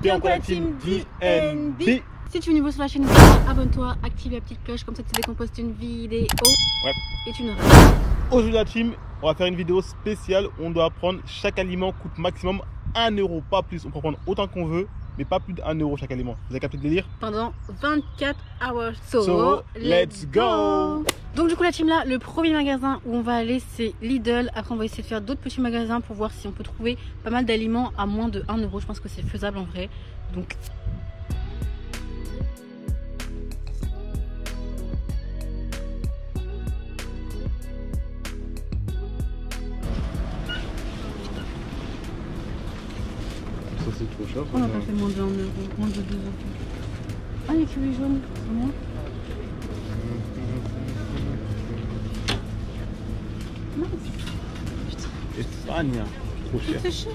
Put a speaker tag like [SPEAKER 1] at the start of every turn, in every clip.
[SPEAKER 1] T'es encore la team DND.
[SPEAKER 2] Si tu es nouveau sur la chaîne, abonne-toi, active la petite cloche, comme ça tu sais dès qu'on poste une vidéo.
[SPEAKER 1] Ouais.
[SPEAKER 2] Et tu ne rates pas.
[SPEAKER 1] Aujourd'hui la team, on va faire une vidéo spéciale. On doit prendre chaque aliment coûte maximum 1 €, pas plus. On peut prendre autant qu'on veut, mais pas plus d'1 € chaque aliment. Vous avez capté le délire?
[SPEAKER 2] Pendant 24 hours.
[SPEAKER 1] So, let's go.
[SPEAKER 2] Donc du coup la team là, le premier magasin où on va aller c'est Lidl. Après on va essayer de faire d'autres petits magasins pour voir si on peut trouver pas mal d'aliments à moins de 1 €. Je pense que c'est faisable en vrai. Donc
[SPEAKER 1] Ça c'est trop cher.
[SPEAKER 2] on a pas fait moins de 1 €, moins de 2 €. Ah les kiwis jaunes, c'est bien.
[SPEAKER 1] Espagne, trop cher.
[SPEAKER 2] C'est cher.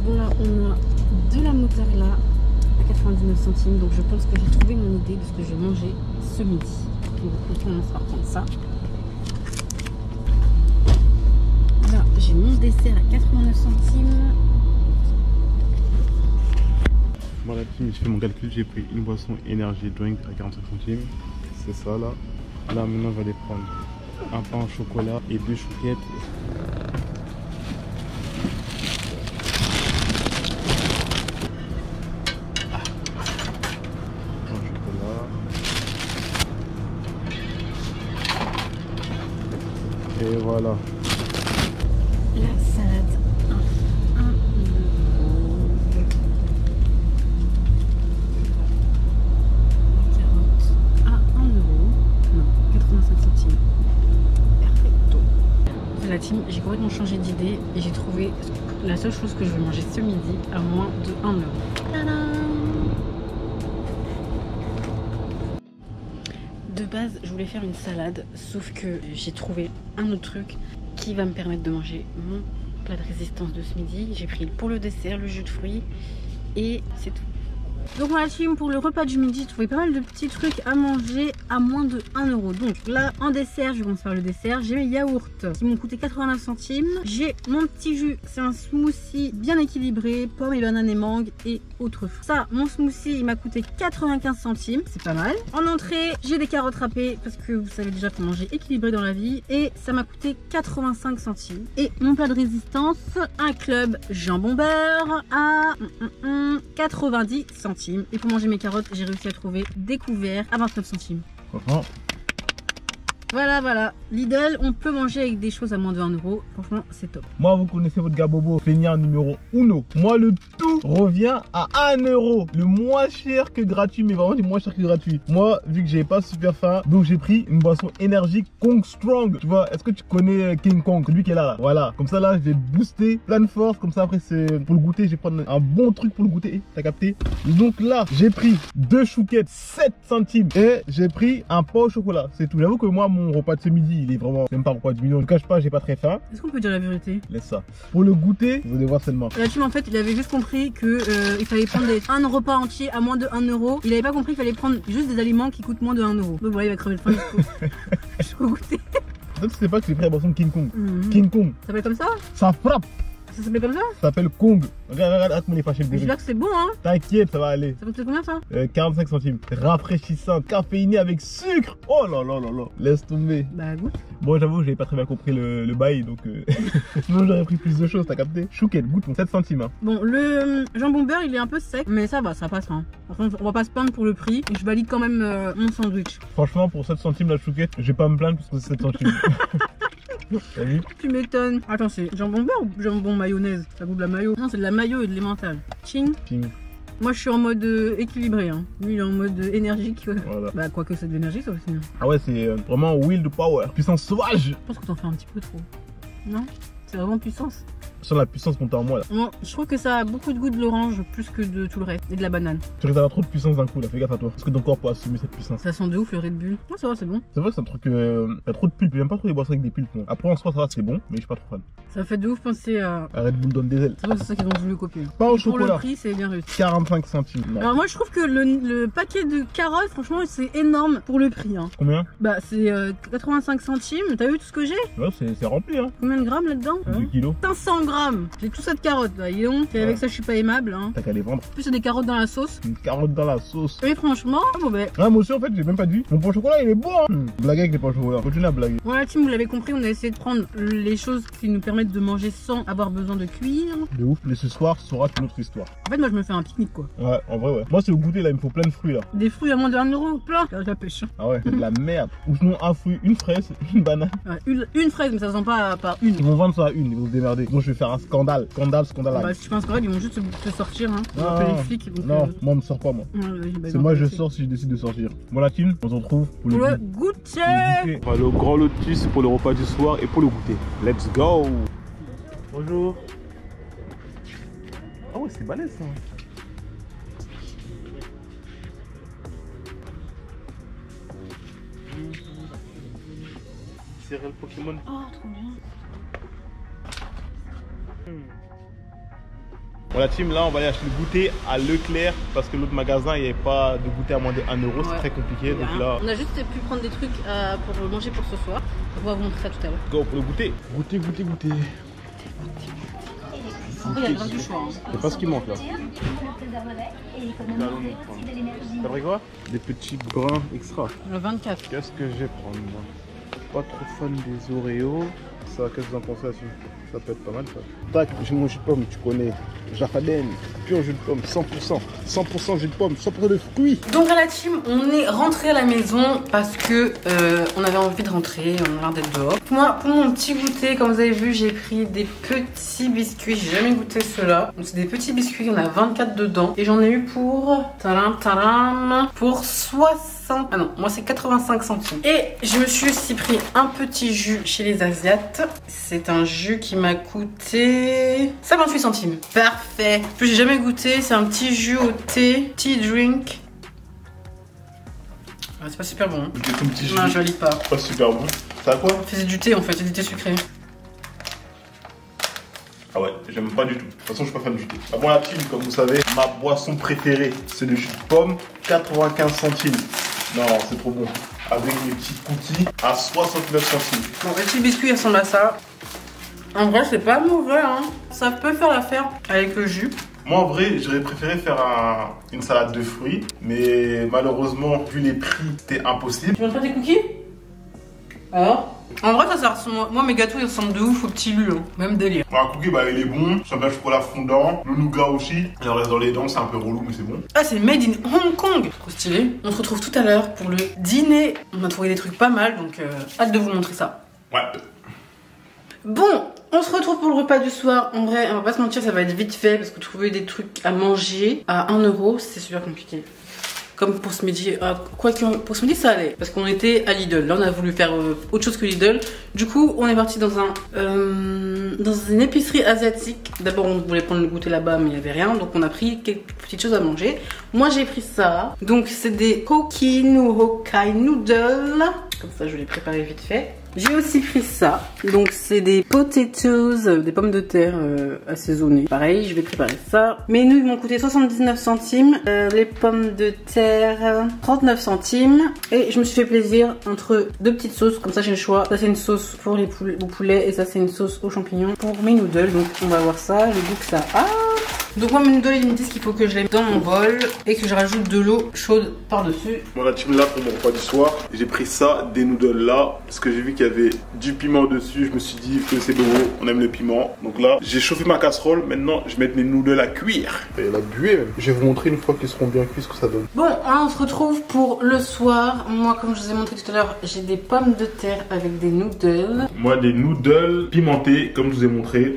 [SPEAKER 2] Bon là on a de la mozzarella à 99 centimes, donc je pense que j'ai trouvé mon idée de ce que je vais manger ce midi. Donc on commence par prendre ça. Là j'ai mon dessert à 89 centimes.
[SPEAKER 1] Moi la team, j'ai fait mon calcul, j'ai pris une boisson énergie drink à 45 centimes. C'est ça là. Là maintenant on va aller prendre un pain au chocolat et 2 chouquettes. Et voilà.
[SPEAKER 2] La salade à 1 €. La carotte à 1 €. Non, 85 centimes. Perfecto. La team, j'ai complètement changé d'idée et j'ai trouvé la seule chose que je vais manger ce midi à moins de 1 €. Tadam! De base, je voulais faire une salade, sauf que j'ai trouvé un autre truc qui va me permettre de manger mon plat de résistance de ce midi. J'ai pris pour le dessert le jus de fruits et c'est tout. Donc moi la team, pour le repas du midi, j'ai trouvé pas mal de petits trucs à manger à moins de 1 €. Donc là en dessert, je vais commencer par le dessert. J'ai mes yaourts qui m'ont coûté 89 centimes. J'ai mon petit jus, c'est un smoothie bien équilibré, pommes et bananes et mangue et autres fruits. Ça, mon smoothie, il m'a coûté 95 centimes, c'est pas mal. En entrée, j'ai des carottes râpées parce que vous savez déjà qu'on mangeait équilibré dans la vie et ça m'a coûté 85 centimes. Et mon plat de résistance, un club jambon beurre à 90 centimes. Et pour manger mes carottes, j'ai réussi à trouver des couverts à 29 centimes.
[SPEAKER 1] Franchement.
[SPEAKER 2] Voilà, Lidl, on peut manger avec des choses à moins de 1 €. Franchement, c'est top.
[SPEAKER 1] Moi, vous connaissez votre gars Bobo, feignant numéro 1. Moi, le tout revient à 1 €. Le moins cher que gratuit, mais vraiment du moins cher que gratuit. Moi, vu que j'ai pas super faim, donc j'ai pris une boisson énergique Kong Strong. Tu vois, est-ce que tu connais King Kong? Lui qui est là. Voilà. Comme ça, là, je vais booster plein de force. Comme ça, après, c'est pour le goûter. Je vais prendre un bon truc pour le goûter. T'as capté? Donc là, j'ai pris 2 chouquettes, 7 centimes. Et j'ai pris un pain au chocolat. C'est tout. J'avoue que moi, mon repas de ce midi, il est vraiment même pas repas du midi. Ne cache pas, j'ai pas très faim.
[SPEAKER 2] Est-ce qu'on peut dire la vérité?
[SPEAKER 1] Laisse ça. Pour le goûter, vous allez voir seulement.
[SPEAKER 2] La team, en fait, il avait juste compris que il fallait prendre un repas entier à moins de 1 €. Il avait pas compris qu'il fallait prendre juste des aliments qui coûtent moins de 1 €. Donc voilà, il va crever le faim du coup. Je peux goûter.
[SPEAKER 1] En fait, tu sais pas que j'ai pris la boisson King Kong. King Kong.
[SPEAKER 2] Ça s'appelle comme ça?
[SPEAKER 1] Ça frappe.
[SPEAKER 2] Ça s'appelle comme ça?
[SPEAKER 1] Ça s'appelle Kong. Regarde comment il est fâché le bébé.
[SPEAKER 2] J'espère que c'est bon, hein.
[SPEAKER 1] T'inquiète, ça va aller.
[SPEAKER 2] Ça coûte combien ça?
[SPEAKER 1] 45 centimes. Rafraîchissant, caféiné avec sucre. Oh là là là là. Laisse tomber.
[SPEAKER 2] Bah goûte.
[SPEAKER 1] Bon, j'avoue, j'avais pas très bien compris le bail, donc sinon j'aurais pris plus de choses, t'as capté? Chouquette, goûte, 7 centimes. Hein.
[SPEAKER 2] Bon, le jambon beurre, il est un peu sec, mais ça va, ça passe. Hein. Par contre, on va pas se plaindre pour le prix. Et je valide quand même mon sandwich.
[SPEAKER 1] Franchement, pour 7 centimes la chouquette, je vais pas me plaindre parce que c'est 7 centimes. T'as vu?
[SPEAKER 2] Tu m'étonnes. Attends, c'est jambon beurre ou jambon mayonnaise? Ça goûte de la mayo. Non, c'est de la mayo et de l'emmental. Ching.
[SPEAKER 1] Ching.
[SPEAKER 2] Moi, je suis en mode équilibré. Hein. Lui, il est en mode énergique.
[SPEAKER 1] Voilà.
[SPEAKER 2] Bah, quoique c'est de l'énergie, ça aussi.
[SPEAKER 1] Ah ouais, c'est vraiment will to power. Puissance sauvage.
[SPEAKER 2] Je pense que t'en fais un petit peu trop. Non? C'est vraiment puissance.
[SPEAKER 1] sens la puissance monter en moi là.
[SPEAKER 2] Bon, je trouve que ça a beaucoup de goût de l'orange plus que de tout le reste et de la banane.
[SPEAKER 1] Tu risques d'avoir trop de puissance d'un coup là, fais gaffe à toi. Est-ce que ton corps peut assumer cette puissance?
[SPEAKER 2] Ça sent de ouf le Red Bull. Non, ça va, c'est bon.
[SPEAKER 1] C'est vrai que c'est un truc. Il y a trop de pulpe. J'aime pas trop les boissons avec des pulpes. Moi. Après, en soi, ça va, c'est bon, mais je suis pas trop fan.
[SPEAKER 2] Ça fait de ouf penser à.
[SPEAKER 1] Red Bull donne des ailes.
[SPEAKER 2] C'est vrai que c'est ça qu'ils ont voulu copier.
[SPEAKER 1] Pas au
[SPEAKER 2] Pour
[SPEAKER 1] chocolat.
[SPEAKER 2] le prix, c'est bien réussi.
[SPEAKER 1] 45 centimes. Non.
[SPEAKER 2] Alors, moi, je trouve que le paquet de carottes, franchement, c'est énorme pour le prix. Hein.
[SPEAKER 1] Combien?
[SPEAKER 2] Bah, c'est 85 centimes. T'as vu tout ce que j'ai?
[SPEAKER 1] Ouais, c'est rempli, hein.
[SPEAKER 2] Combien de grammes là-dedans?
[SPEAKER 1] 2 kilos.
[SPEAKER 2] 500 grammes. J'ai tout ça de carottes là. Et donc, avec ça, je suis pas aimable. Hein.
[SPEAKER 1] T'as qu'à les vendre.
[SPEAKER 2] En plus, il y a des carottes dans la sauce.
[SPEAKER 1] Une carotte dans la sauce.
[SPEAKER 2] Et franchement, mauvais.
[SPEAKER 1] Ouais, moi aussi, en fait, j'ai même pas dit. Mon pain au chocolat, il est bon, hein. Blaguez avec les pains au chocolat. Continue à blaguer.
[SPEAKER 2] Bon, la team, vous l'avez compris, on a essayé de prendre les choses qui nous permettent de manger sans avoir besoin de cuire.
[SPEAKER 1] De ouf, mais ce soir sera une autre histoire.
[SPEAKER 2] En fait, moi, je me fais un pique-nique quoi.
[SPEAKER 1] Ouais, en vrai, ouais. Moi, c'est au goûter là, il me faut plein de fruits là.
[SPEAKER 2] Des fruits à moins de 1 euro, plein. Là, la pêche.
[SPEAKER 1] Ah ouais, c'est de la merde. Ou sinon, un fruit, une fraise, une banane.
[SPEAKER 2] Ouais, une fraise, mais ça sent pas par une.
[SPEAKER 1] Ils vont vendre ça à une, ils vont se démerder. Moi, je vais faire un scandale. Scandale.
[SPEAKER 2] Bah, si tu penses qu'en fait, ils vont juste te sortir. Hein.
[SPEAKER 1] Non,
[SPEAKER 2] Appeler les flics. Donc,
[SPEAKER 1] non, moi, on me sort pas, moi.
[SPEAKER 2] ouais, bah,
[SPEAKER 1] C'est moi, je sors si je décide de sortir. Bon, la team, on se retrouve pour
[SPEAKER 2] Pour
[SPEAKER 1] le
[SPEAKER 2] le
[SPEAKER 1] goûter.
[SPEAKER 2] goûter.
[SPEAKER 1] Le grand lotus pour le repas du soir et pour le goûter. Let's go. Bonjour. Ah ouais, c'est balèze ça. Céréales Pokémon.
[SPEAKER 2] Oh, trop bien.
[SPEAKER 1] Bon, la team, là, on va aller acheter le goûter à Leclerc parce que l'autre magasin, il n'y avait pas de goûter à moins de 1 euro. C'est très compliqué. Donc là,
[SPEAKER 2] on a juste pu prendre des trucs pour manger pour ce soir. On va vous montrer ça tout à l'heure.
[SPEAKER 1] go pour le goûter. Goûter.
[SPEAKER 2] Après, il y a grave du choix. Hein.
[SPEAKER 1] C'est pas ce qui manque là. T'as pris quoi? Des petits brins extra.
[SPEAKER 2] Le 24.
[SPEAKER 1] Qu'est-ce que je vais prendre moi? Pas trop fan des Oreos. Ça, qu'est-ce que vous en pensez là-dessus? Ça peut être pas mal ça. Tac, j'ai mon jus de pomme, tu connais. Jafaden, pur jus de pomme, 100%. 100% jus de pomme, 100% de fruits.
[SPEAKER 2] Donc à la team, on est rentré à la maison parce que on avait envie de rentrer, on a l'air d'être dehors. Moi, pour mon petit goûter, comme vous avez vu, j'ai pris des petits biscuits. J'ai jamais goûté ceux-là. Donc c'est des petits biscuits, il y en a 24 dedans. Et j'en ai eu pour pour 60. Ah non, moi c'est 85 centimes. Et je me suis aussi pris un petit jus chez les Asiates. C'est un jus qui m'a coûté 58 centimes. Parfait. En plus j'ai jamais goûté, c'est un petit jus au thé, tea drink. Ah, c'est pas super bon. Hein.
[SPEAKER 1] Ton petit jus.
[SPEAKER 2] Non, je valide pas.
[SPEAKER 1] Pas super bon. Ça a quoi?
[SPEAKER 2] C'est du thé en fait, c'est du thé sucré.
[SPEAKER 1] Ah ouais, j'aime pas du tout. De toute façon, je suis pas fan du thé. Ah, moi, la team, comme vous savez, ma boisson préférée, c'est le jus de pomme, 95 centimes. Non, c'est trop bon. Avec mes petites cookies à 69 centimes.
[SPEAKER 2] Bon, les petits biscuits, ils ressemblent à ça. En vrai, c'est pas mauvais, hein. Ça peut faire l'affaire avec le jus.
[SPEAKER 1] Moi, en vrai, j'aurais préféré faire une salade de fruits. Mais malheureusement, vu les prix, c'était impossible.
[SPEAKER 2] Tu veux pas tes cookies? Alors? En vrai, ça ressemble. Moi, mes gâteaux, ils ressemblent de ouf aux petits lus. Hein. Même délire.
[SPEAKER 1] Un cookie, bah, il est bon. J'aime bien le chocolat fondant. Le nougat aussi. Il en reste dans les dents, c'est un peu relou, mais c'est bon.
[SPEAKER 2] Ah, c'est made in Hong Kong. Trop stylé. On se retrouve tout à l'heure pour le dîner. On a trouvé des trucs pas mal, donc hâte de vous montrer ça.
[SPEAKER 1] Ouais.
[SPEAKER 2] Bon, on se retrouve pour le repas du soir. En vrai, on va pas se mentir, ça va être vite fait parce que trouver des trucs à manger à 1 euro, c'est super compliqué. Comme pour ce midi, quoique pour ce midi ça allait parce qu'on était à Lidl. Là on a voulu faire autre chose que Lidl. Du coup on est parti dans une épicerie asiatique. D'abord on voulait prendre le goûter là-bas mais il n'y avait rien. Donc on a pris quelques petites choses à manger. Moi j'ai pris ça. Donc c'est des Hokkien ou Hokkai noodles. Comme ça je l'ai préparé vite fait. J'ai aussi pris ça, donc c'est des potatoes, des pommes de terre assaisonnées. Pareil, je vais préparer ça. Mes nouilles m'ont coûté 79 centimes, les pommes de terre 39 centimes. Et je me suis fait plaisir entre deux petites sauces, comme ça j'ai le choix. Ça c'est une sauce pour les poulets et ça c'est une sauce aux champignons pour mes noodles. Donc on va voir ça, le goût que ça a. Donc moi mes noodles ils me disent qu'il faut que je les mette dans mon bol et que je rajoute de l'eau chaude par dessus.
[SPEAKER 1] Bon la team là pour mon repas du soir, j'ai pris ça, des noodles là, parce que j'ai vu qu'il y avait du piment dessus, je me suis dit que c'est beau, on aime le piment. Donc là j'ai chauffé ma casserole, maintenant je vais mettre mes noodles à cuire. Et la buée même. Je vais vous montrer une fois qu'ils seront bien cuits ce que ça donne.
[SPEAKER 2] Bon là on se retrouve pour le soir. Moi comme je vous ai montré tout à l'heure, j'ai des pommes de terre avec des noodles.
[SPEAKER 1] Moi des noodles pimentés comme je vous ai montré.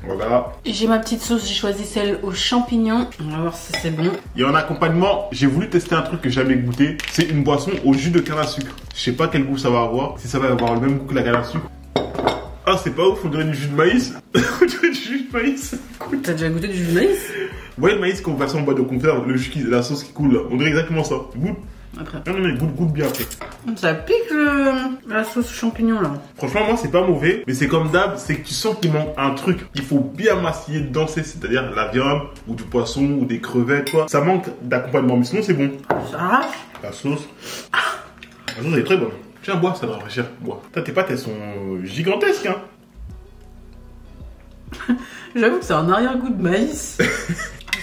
[SPEAKER 1] Voilà.
[SPEAKER 2] J'ai ma petite sauce, j'ai choisi celle aux champignons. On va voir si c'est bon.
[SPEAKER 1] Et en accompagnement, j'ai voulu tester un truc que j'ai jamais goûté. C'est une boisson au jus de canne à sucre. Je sais pas quel goût ça va avoir. Si ça va avoir le même goût que la canne à sucre. Ah, c'est pas ouf, on dirait du jus de maïs. On dirait du jus de maïs.
[SPEAKER 2] T'as déjà goûté du jus de maïs?
[SPEAKER 1] Ouais, le maïs qu'on passe en boîte de conserve, le jus, la sauce qui coule là. On dirait exactement ça. Goûte.
[SPEAKER 2] Après.
[SPEAKER 1] Non, mais goûte bien après.
[SPEAKER 2] Ça pique la sauce champignon là.
[SPEAKER 1] Franchement, moi, c'est pas mauvais, mais c'est comme d'hab, c'est que tu sens qu'il manque un truc. Il faut bien massiller dedans, c'est-à-dire la viande, ou du poisson, ou des crevettes, quoi. Ça manque d'accompagnement, mais sinon, c'est bon.
[SPEAKER 2] Ça arrache.
[SPEAKER 1] La sauce. La sauce, elle est très bonne. Tiens, bois, ça doit rafraîchir. Bois. Tes pâtes, elles sont gigantesques, hein.
[SPEAKER 2] J'avoue que c'est un arrière-goût de maïs.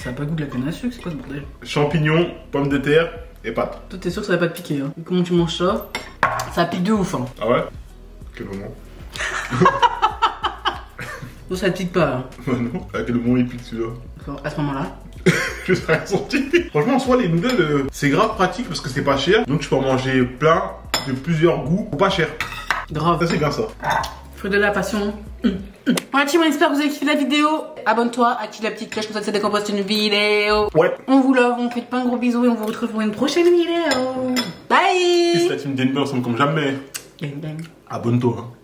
[SPEAKER 2] Ça a pas goût de la canne à sucre, c'est quoi ce bordel?
[SPEAKER 1] Champignons, pommes de terre et pâtes.
[SPEAKER 2] Toi, t'es sûr que ça va pas te piquer, hein? Comment tu manges ça? Ça pique de ouf, hein.
[SPEAKER 1] Ah ouais? Quel moment?
[SPEAKER 2] Non, ça te pique pas, hein.
[SPEAKER 1] Bah non, à quel moment il pique celui-là?
[SPEAKER 2] D'accord, à ce moment-là.
[SPEAKER 1] Je sais rien senti. Franchement, en soi, les nouvelles, c'est grave pratique parce que c'est pas cher. Donc, tu peux en manger plein de plusieurs goûts pour pas cher.
[SPEAKER 2] Grave.
[SPEAKER 1] Ça, c'est bien ça.
[SPEAKER 2] Fruit de la passion. Voilà, team, on espère que vous avez kiffé la vidéo. Abonne-toi, active la petite cloche pour ça que c'est dès qu'on poste une vidéo.
[SPEAKER 1] Ouais.
[SPEAKER 2] On vous love, on fait plein de gros bisous et on vous retrouve pour une prochaine vidéo. Bye.
[SPEAKER 1] Peace, la team Denver, ensemble comme jamais.
[SPEAKER 2] Bang bang.
[SPEAKER 1] Abonne-toi. Hein.